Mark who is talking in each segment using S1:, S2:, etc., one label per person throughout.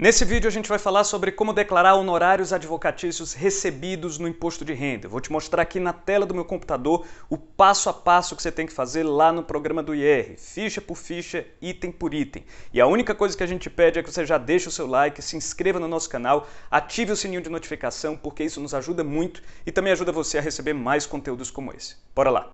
S1: Nesse vídeo a gente vai falar sobre como declarar honorários advocatícios recebidos no imposto de renda. Eu vou te mostrar aqui na tela do meu computador o passo a passo que você tem que fazer lá no programa do IR, ficha por ficha, item por item. E a única coisa que a gente pede é que você já deixe o seu like, se inscreva no nosso canal, ative o sininho de notificação, porque isso nos ajuda muito e também ajuda você a receber mais conteúdos como esse. Bora lá!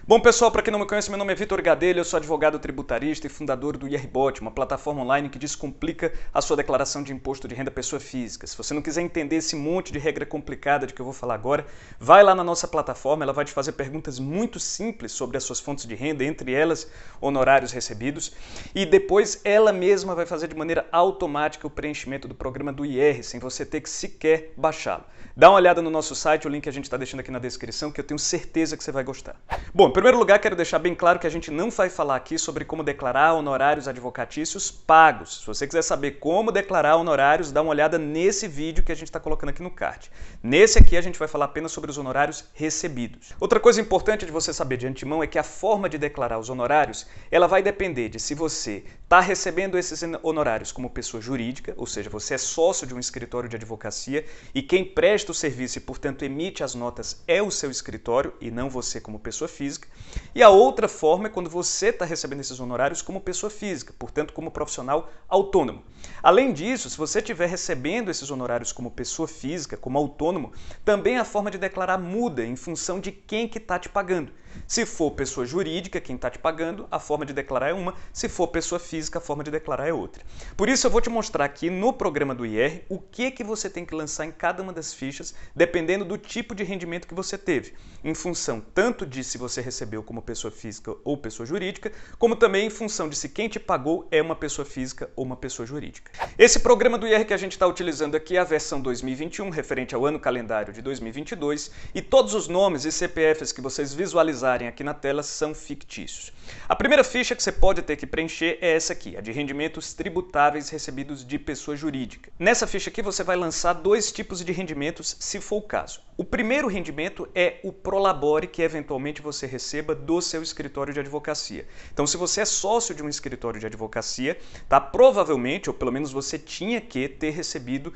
S1: Bom pessoal, para quem não me conhece, meu nome é Vitor Gadelha, eu sou advogado tributarista e fundador do IRBot, uma plataforma online que descomplica a sua declaração de imposto de renda pessoa física. Se você não quiser entender esse monte de regra complicada de que eu vou falar agora, vai lá na nossa plataforma, ela vai te fazer perguntas muito simples sobre as suas fontes de renda, entre elas honorários recebidos, e depois ela mesma vai fazer de maneira automática o preenchimento do programa do IR, sem você ter que sequer baixá-lo. Dá uma olhada no nosso site, o link a gente está deixando aqui na descrição, que eu tenho certeza que você vai gostar. Bom, em primeiro lugar, quero deixar bem claro que a gente não vai falar aqui sobre como declarar honorários advocatícios pagos. Se você quiser saber como declarar honorários, dá uma olhada nesse vídeo que a gente está colocando aqui no card. Nesse aqui a gente vai falar apenas sobre os honorários recebidos. Outra coisa importante de você saber de antemão é que a forma de declarar os honorários, ela vai depender de se você está recebendo esses honorários como pessoa jurídica, ou seja, você é sócio de um escritório de advocacia e quem presta o serviço e, portanto, emite as notas é o seu escritório e não você como pessoa física. E a outra forma é quando você está recebendo esses honorários como pessoa física, portanto, como profissional autônomo. Além disso, se você estiver recebendo esses honorários como pessoa física, como autônomo, também a forma de declarar muda em função de quem que está te pagando. Se for pessoa jurídica, quem está te pagando, a forma de declarar é uma. Se for pessoa física, a forma de declarar é outra. Por isso eu vou te mostrar aqui no programa do IR o que você tem que lançar em cada uma das fichas, dependendo do tipo de rendimento que você teve, em função tanto de se você recebeu como pessoa física ou pessoa jurídica, como também em função de se quem te pagou é uma pessoa física ou uma pessoa jurídica. Esse programa do IR que a gente está utilizando aqui é a versão 2021, referente ao ano calendário de 2022, e todos os nomes e CPFs que vocês visualizarem aqui na tela são fictícios. A primeira ficha que você pode ter que preencher é essa aqui, a de rendimentos tributáveis recebidos de pessoa jurídica. Nessa ficha aqui você vai lançar dois tipos de rendimentos, se for o caso. O primeiro rendimento é o prolabore que eventualmente você receba do seu escritório de advocacia. Então, se você é sócio de um escritório de advocacia, tá, provavelmente, ou pelo menos você tinha que ter recebido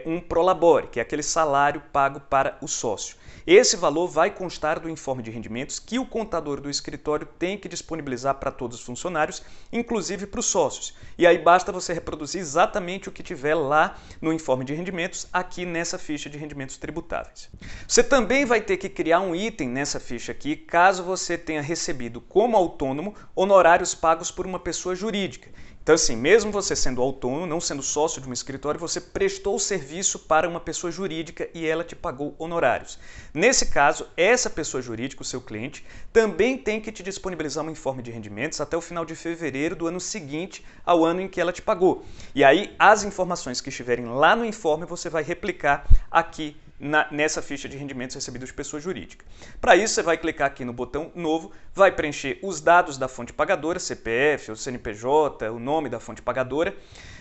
S1: um prolabore, que é aquele salário pago para o sócio. Esse valor vai constar do informe de rendimentos que o contador do escritório tem que disponibilizar para todos os funcionários, inclusive para os sócios. E aí basta você reproduzir exatamente o que tiver lá no informe de rendimentos, aqui nessa ficha de rendimentos tributáveis. Você também vai ter que criar um item nessa ficha aqui, caso você tenha recebido como autônomo honorários pagos por uma pessoa jurídica. Então assim, mesmo você sendo autônomo, não sendo sócio de um escritório, você prestou serviço para uma pessoa jurídica e ela te pagou honorários. Nesse caso, essa pessoa jurídica, o seu cliente, também tem que te disponibilizar um informe de rendimentos até o final de fevereiro do ano seguinte ao ano em que ela te pagou. E aí, as informações que estiverem lá no informe, você vai replicar aqui nessa ficha de rendimentos recebidos de pessoa jurídica. Para isso, você vai clicar aqui no botão Novo, vai preencher os dados da fonte pagadora, CPF, o CNPJ, o nome da fonte pagadora,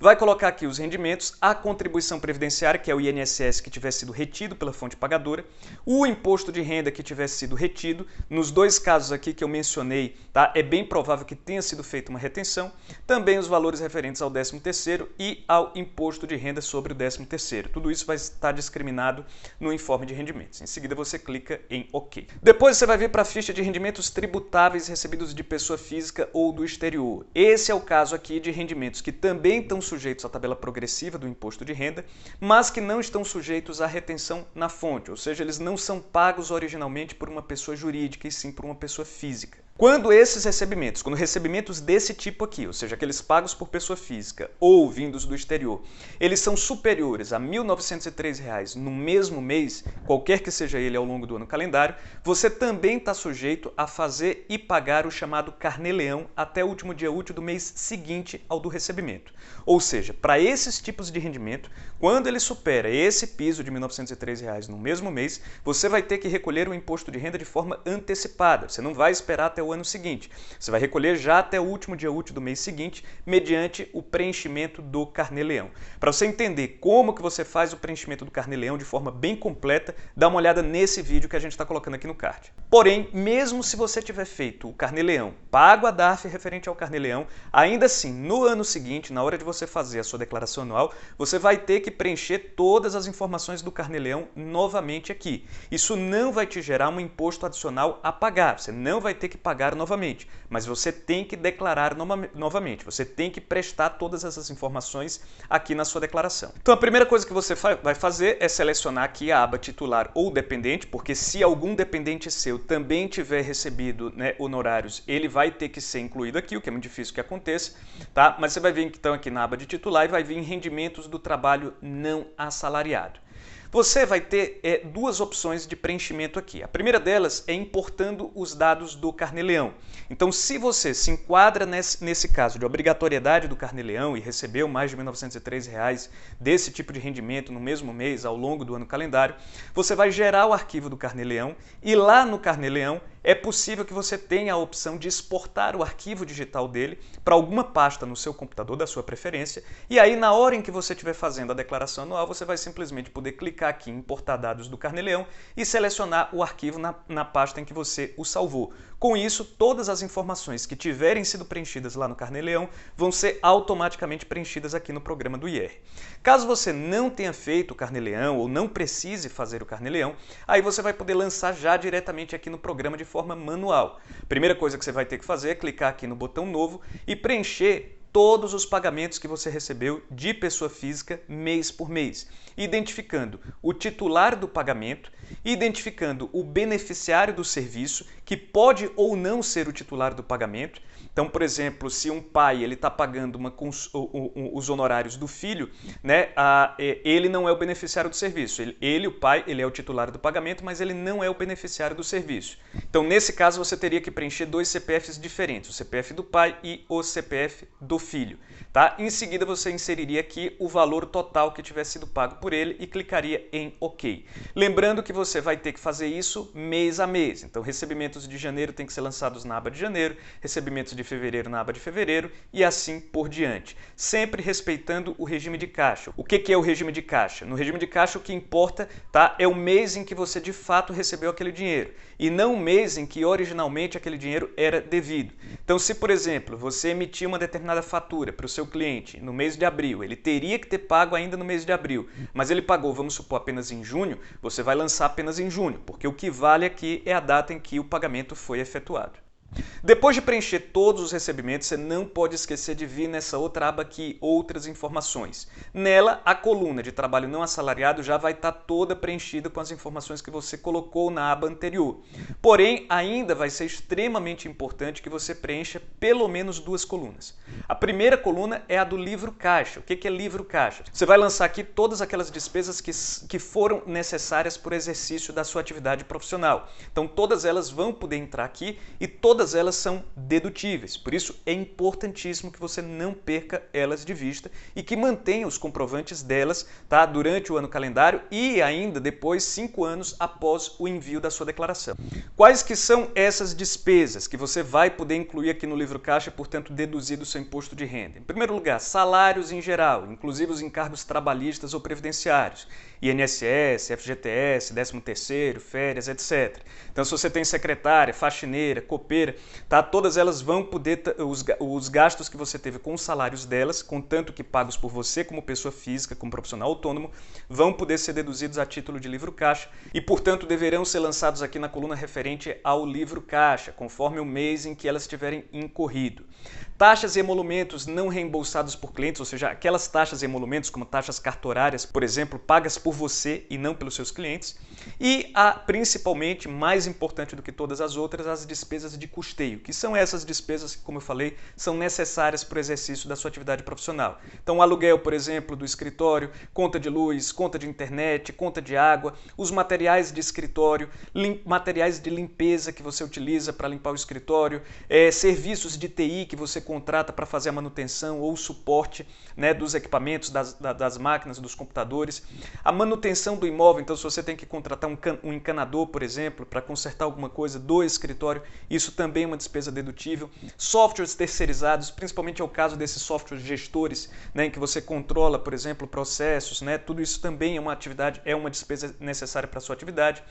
S1: vai colocar aqui os rendimentos, a contribuição previdenciária, que é o INSS que tiver sido retido pela fonte pagadora, o imposto de renda que tiver sido retido, nos dois casos aqui que eu mencionei, tá? É bem provável que tenha sido feita uma retenção, também os valores referentes ao 13º e ao imposto de renda sobre o 13º. Tudo isso vai estar discriminado no informe de rendimentos. Em seguida você clica em OK. Depois você vai vir para a ficha de rendimentos tributáveis recebidos de pessoa física ou do exterior. Esse é o caso aqui de rendimentos que também estão sujeitos à tabela progressiva do imposto de renda, mas que não estão sujeitos à retenção na fonte, ou seja, eles não são pagos originalmente por uma pessoa jurídica e sim por uma pessoa física. Quando esses recebimentos, quando recebimentos desse tipo aqui, ou seja, aqueles pagos por pessoa física ou vindos do exterior, eles são superiores a R$ 1.903 no mesmo mês, qualquer que seja ele ao longo do ano calendário, você também está sujeito a fazer e pagar o chamado carnê-leão até o último dia útil do mês seguinte ao do recebimento. Ou seja, para esses tipos de rendimento, quando ele supera esse piso de R$ 1.903 no mesmo mês, você vai ter que recolher o imposto de renda de forma antecipada. Você não vai esperar até até o ano seguinte. Você vai recolher já até o último dia útil do mês seguinte, mediante o preenchimento do Carnê-Leão. Para você entender como que você faz o preenchimento do Carnê-Leão de forma bem completa, dá uma olhada nesse vídeo que a gente está colocando aqui no card. Porém, mesmo se você tiver feito o Carnê-Leão, pago a DARF referente ao Carnê-Leão, ainda assim, no ano seguinte, na hora de você fazer a sua declaração anual, você vai ter que preencher todas as informações do Carnê-Leão novamente aqui. Isso não vai te gerar um imposto adicional a pagar, você não vai ter que pagar novamente, mas você tem que declarar novamente, você tem que prestar todas essas informações aqui na sua declaração. Então a primeira coisa que você vai fazer é selecionar aqui a aba titular ou dependente, porque se algum dependente seu também tiver recebido, né, honorários, ele vai ter que ser incluído aqui, o que é muito difícil que aconteça, tá? Mas você vai vir então aqui na aba de titular e vai vir rendimentos do trabalho não assalariado. Você vai ter duas opções de preenchimento aqui. A primeira delas é importando os dados do Carnê-Leão. Então, se você se enquadra nesse caso de obrigatoriedade do Carnê-Leão e recebeu mais de R$ 1.903 desse tipo de rendimento no mesmo mês ao longo do ano calendário, você vai gerar o arquivo do Carnê-Leão e lá no Carnê-Leão é possível que você tenha a opção de exportar o arquivo digital dele para alguma pasta no seu computador da sua preferência e aí na hora em que você estiver fazendo a declaração anual, você vai simplesmente poder clicar aqui em importar dados do Carnê-Leão e selecionar o arquivo na pasta em que você o salvou. Com isso, todas as informações que tiverem sido preenchidas lá no Carnê-Leão vão ser automaticamente preenchidas aqui no programa do IR. Caso você não tenha feito o Carnê-Leão ou não precise fazer o Carnê-Leão, aí você vai poder lançar já diretamente aqui no programa de forma manual. Primeira coisa que você vai ter que fazer é clicar aqui no botão novo e preencher todos os pagamentos que você recebeu de pessoa física mês por mês, identificando o titular do pagamento, identificando o beneficiário do serviço, que pode ou não ser o titular do pagamento. Então, por exemplo, se um pai está pagando os honorários do filho, né, ele não é o beneficiário do serviço. O pai, ele é o titular do pagamento, mas ele não é o beneficiário do serviço. Então, nesse caso, você teria que preencher dois CPFs diferentes, o CPF do pai e o CPF do filho. Tá? Em seguida, você inseriria aqui o valor total que tiver sido pago por ele e clicaria em OK. Lembrando que você vai ter que fazer isso mês a mês. Então, recebimentos de janeiro têm que ser lançados na aba de janeiro, recebimentos de fevereiro na aba de fevereiro e assim por diante. Sempre respeitando o regime de caixa. O que é o regime de caixa? No regime de caixa, o que importa, tá, é o mês em que você de fato recebeu aquele dinheiro e não o mês em que originalmente aquele dinheiro era devido. Então, se, por exemplo, você emitiu uma determinada fatura para o seu cliente no mês de abril, ele teria que ter pago ainda no mês de abril, mas ele pagou, vamos supor, apenas em junho, você vai lançar apenas em junho, porque o que vale aqui é a data em que o pagamento foi efetuado. Depois de preencher todos os recebimentos, você não pode esquecer de vir nessa outra aba aqui, outras informações. Nela, a coluna de trabalho não assalariado já vai estar toda preenchida com as informações que você colocou na aba anterior. Porém, ainda vai ser extremamente importante que você preencha pelo menos duas colunas. A primeira coluna é a do livro caixa. O que é livro caixa? Você vai lançar aqui todas aquelas despesas que foram necessárias para o exercício da sua atividade profissional. Então, todas elas vão poder entrar aqui e todas elas são dedutíveis, por isso é importantíssimo que você não perca elas de vista e que mantenha os comprovantes delas, tá, durante o ano calendário e ainda depois 5 anos após o envio da sua declaração. Quais que são essas despesas que você vai poder incluir aqui no livro caixa e, portanto, deduzir do seu imposto de renda? Em primeiro lugar, salários em geral, inclusive os encargos trabalhistas ou previdenciários, INSS, FGTS, 13º, férias, etc. Então, se você tem secretária, faxineira, copeira, tá, todas elas vão poder, os gastos que você teve com os salários delas, contanto que pagos por você como pessoa física, como profissional autônomo, vão poder ser deduzidos a título de livro caixa e, portanto, deverão ser lançados aqui na coluna referente ao livro caixa, conforme o mês em que elas tiverem incorrido. Taxas e emolumentos não reembolsados por clientes, ou seja, aquelas taxas e emolumentos como taxas cartorárias, por exemplo, pagas por você e não pelos seus clientes. E principalmente, mais importante do que todas as outras, as despesas de custeio, que são essas despesas que, como eu falei, são necessárias para o exercício da sua atividade profissional. Então, o aluguel, por exemplo, do escritório, conta de luz, conta de internet, conta de água, os materiais de escritório, materiais de limpeza que você utiliza para limpar o escritório, serviços de TI que você contrata para fazer a manutenção ou o suporte, né, dos equipamentos, das máquinas, dos computadores. A manutenção do imóvel, então se você tem que contratar um encanador, por exemplo, para consertar alguma coisa do escritório, isso também é uma despesa dedutível. Softwares terceirizados, principalmente é o caso desses softwares gestores, né, em que você controla, por exemplo, processos, né, tudo isso também é uma atividade, é uma despesa necessária para a sua atividade.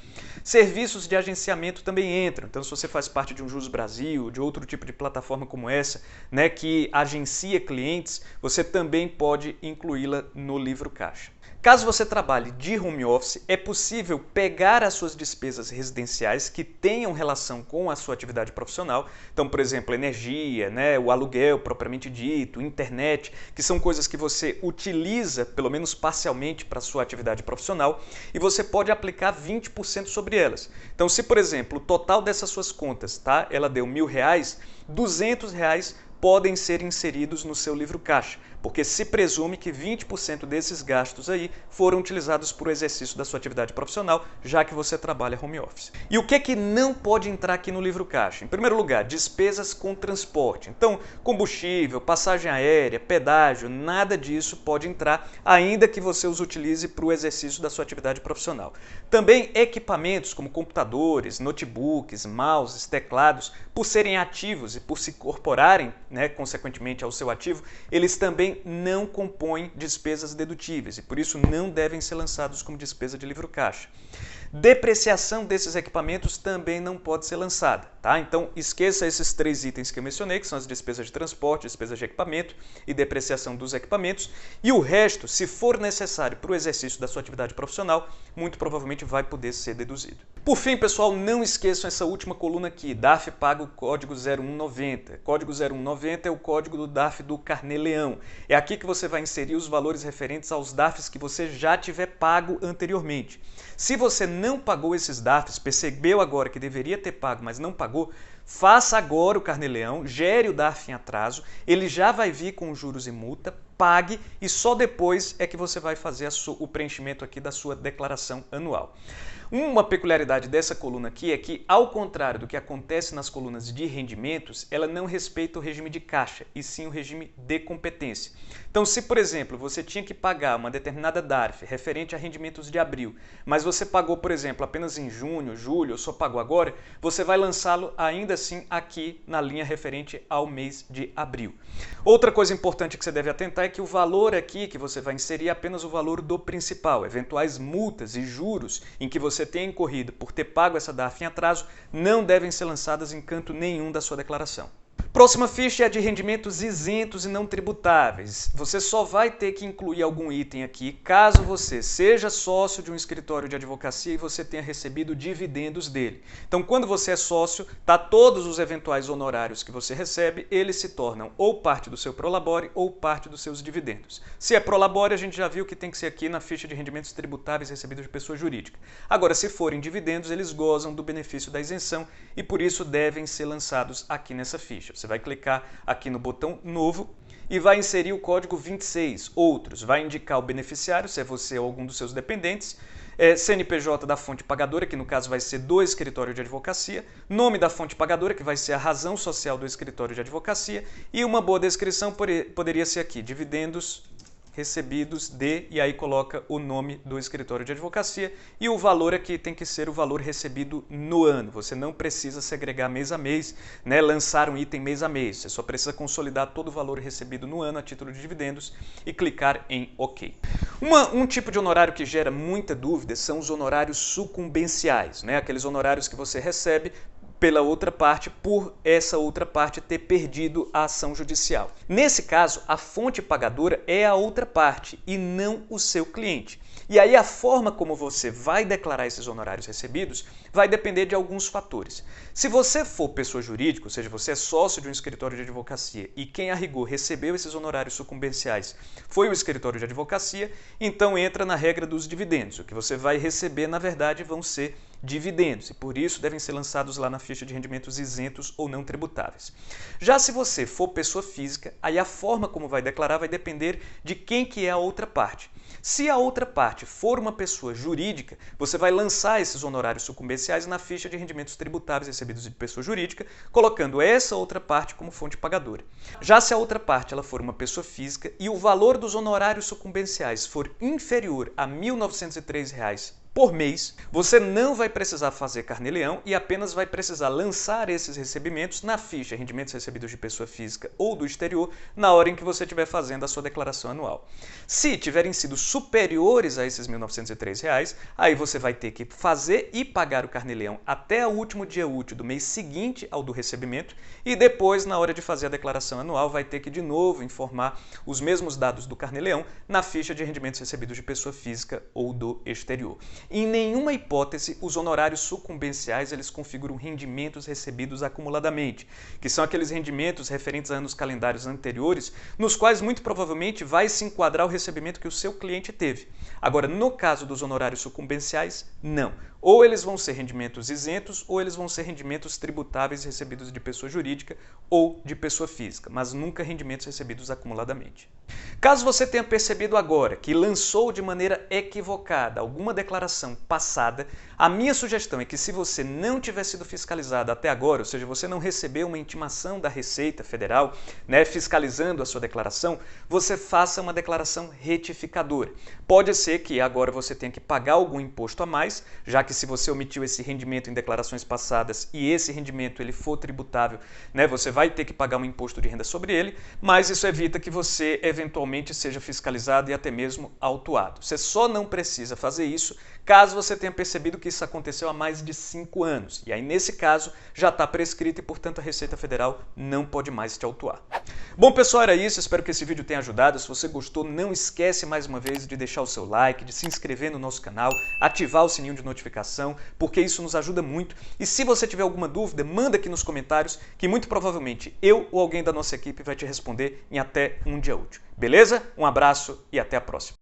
S1: Serviços de agenciamento também entram, então se você faz parte de um Jus Brasil, de outro tipo de plataforma como essa, né, que agencia clientes, você também pode incluí-la no livro caixa. Caso você trabalhe de home office, é possível pegar as suas despesas residenciais que tenham relação com a sua atividade profissional, então, por exemplo, energia, né, o aluguel propriamente dito, internet, que são coisas que você utiliza, pelo menos parcialmente, para a sua atividade profissional, e você pode aplicar 20% sobre elas. Então, se, por exemplo, o total dessas suas contas, tá, ela deu R$1.000, R$200 podem ser inseridos no seu livro caixa, porque se presume que 20% desses gastos aí foram utilizados para o exercício da sua atividade profissional, já que você trabalha home office. E o que é que não pode entrar aqui no livro caixa? Em primeiro lugar, despesas com transporte. Então, combustível, passagem aérea, pedágio, nada disso pode entrar, ainda que você os utilize para o exercício da sua atividade profissional. Também equipamentos como computadores, notebooks, mouses, teclados, por serem ativos e por se incorporarem, né, consequentemente ao seu ativo, eles também não compõem despesas dedutíveis e por isso não devem ser lançados como despesa de livro caixa. Depreciação desses equipamentos também não pode ser lançada, tá? Então esqueça esses 3 itens que eu mencionei, que são as despesas de transporte, despesas de equipamento e depreciação dos equipamentos, e o resto, se for necessário para o exercício da sua atividade profissional, muito provavelmente vai poder ser deduzido. Por fim, pessoal, não esqueçam essa última coluna aqui, DARF paga o código 0190. Código 0190 é o código do DARF do Carnê-Leão. É aqui que você vai inserir os valores referentes aos DARFs que você já tiver pago anteriormente. Se você não pagou esses DARFs, percebeu agora que deveria ter pago, mas não pagou, faça agora o Carnê-Leão, gere o DARF em atraso, ele já vai vir com juros e multa, pague e só depois é que você vai fazer o preenchimento aqui da sua declaração anual. Uma peculiaridade dessa coluna aqui é que, ao contrário do que acontece nas colunas de rendimentos, ela não respeita o regime de caixa, e sim o regime de competência. Então, se, por exemplo, você tinha que pagar uma determinada DARF referente a rendimentos de abril, mas você pagou, por exemplo, apenas em junho, julho, ou só pagou agora, você vai lançá-lo ainda assim aqui na linha referente ao mês de abril. Outra coisa importante que você deve atentar é que o valor aqui que você vai inserir é apenas o valor do principal. Eventuais multas e juros em que você tenha incorrido por ter pago essa DARF em atraso não devem ser lançadas em canto nenhum da sua declaração. Próxima ficha é a de rendimentos isentos e não tributáveis. Você só vai ter que incluir algum item aqui caso você seja sócio de um escritório de advocacia e você tenha recebido dividendos dele. Então, quando você é sócio, todos os eventuais honorários que você recebe, eles se tornam ou parte do seu prolabore ou parte dos seus dividendos. Se é prolabore, a gente já viu que tem que ser aqui na ficha de rendimentos tributáveis recebidos de pessoa jurídica. Agora, se forem dividendos, eles gozam do benefício da isenção e por isso devem ser lançados aqui nessa ficha. Você vai clicar aqui no botão Novo e vai inserir o código 26, Outros. Vai indicar o beneficiário, se é você ou algum dos seus dependentes, CNPJ da fonte pagadora, que no caso vai ser do escritório de advocacia, nome da fonte pagadora, que vai ser a razão social do escritório de advocacia, e uma boa descrição poderia ser aqui, dividendos recebidos de, e aí coloca o nome do escritório de advocacia, e o valor aqui tem que ser o valor recebido no ano. Você não precisa segregar mês a mês, né, lançar um item mês a mês. Você só precisa consolidar todo o valor recebido no ano a título de dividendos e clicar em OK. Um tipo de honorário que gera muita dúvida são os honorários sucumbenciais, né, aqueles honorários que você recebe pela outra parte, por essa outra parte ter perdido a ação judicial. Nesse caso, a fonte pagadora é a outra parte e não o seu cliente. E aí a forma como você vai declarar esses honorários recebidos vai depender de alguns fatores. Se você for pessoa jurídica, ou seja, você é sócio de um escritório de advocacia e quem a rigor recebeu esses honorários sucumbenciais foi o escritório de advocacia, então entra na regra dos dividendos. O que você vai receber, na verdade, vão ser dividendos, e por isso devem ser lançados lá na ficha de rendimentos isentos ou não tributáveis. Já se você for pessoa física, aí a forma como vai declarar vai depender de quem que é a outra parte. Se a outra parte for uma pessoa jurídica, você vai lançar esses honorários sucumbenciais na ficha de rendimentos tributáveis recebidos de pessoa jurídica, colocando essa outra parte como fonte pagadora. Já se a outra parte ela for uma pessoa física e o valor dos honorários sucumbenciais for inferior a R$ 1.903 por mês, você não vai precisar fazer carnê-leão e apenas vai precisar lançar esses recebimentos na ficha rendimentos recebidos de pessoa física ou do exterior na hora em que você estiver fazendo a sua declaração anual. Se tiverem sido superiores a esses R$ 1.903, aí você vai ter que fazer e pagar o carnê-leão até o último dia útil do mês seguinte ao do recebimento e depois, na hora de fazer a declaração anual, vai ter que de novo informar os mesmos dados do carnê-leão na ficha de rendimentos recebidos de pessoa física ou do exterior. Em nenhuma hipótese, os honorários sucumbenciais eles configuram rendimentos recebidos acumuladamente, que são aqueles rendimentos referentes a anos calendários anteriores, nos quais muito provavelmente vai se enquadrar o recebimento que o seu cliente teve. Agora, no caso dos honorários sucumbenciais, não. Ou eles vão ser rendimentos isentos, ou eles vão ser rendimentos tributáveis recebidos de pessoa jurídica ou de pessoa física, mas nunca rendimentos recebidos acumuladamente. Caso você tenha percebido agora que lançou de maneira equivocada alguma declaração passada, a minha sugestão é que se você não tiver sido fiscalizado até agora, ou seja, você não recebeu uma intimação da Receita Federal, fiscalizando a sua declaração, você faça uma declaração retificadora. Pode ser que agora você tenha que pagar algum imposto a mais, já que se você omitiu esse rendimento em declarações passadas e esse rendimento ele for tributável, você vai ter que pagar um imposto de renda sobre ele, mas isso evita que você eventualmente seja fiscalizado e até mesmo autuado. Você só não precisa fazer isso caso você tenha percebido que isso aconteceu há mais de 5 anos. E aí, nesse caso, já está prescrito e, portanto, a Receita Federal não pode mais te autuar. Bom, pessoal, era isso. Espero que esse vídeo tenha ajudado. Se você gostou, não esquece mais uma vez de deixar o seu like, de se inscrever no nosso canal, ativar o sininho de notificação, porque isso nos ajuda muito. E se você tiver alguma dúvida, manda aqui nos comentários, que muito provavelmente eu ou alguém da nossa equipe vai te responder em até um dia útil. Beleza? Um abraço e até a próxima.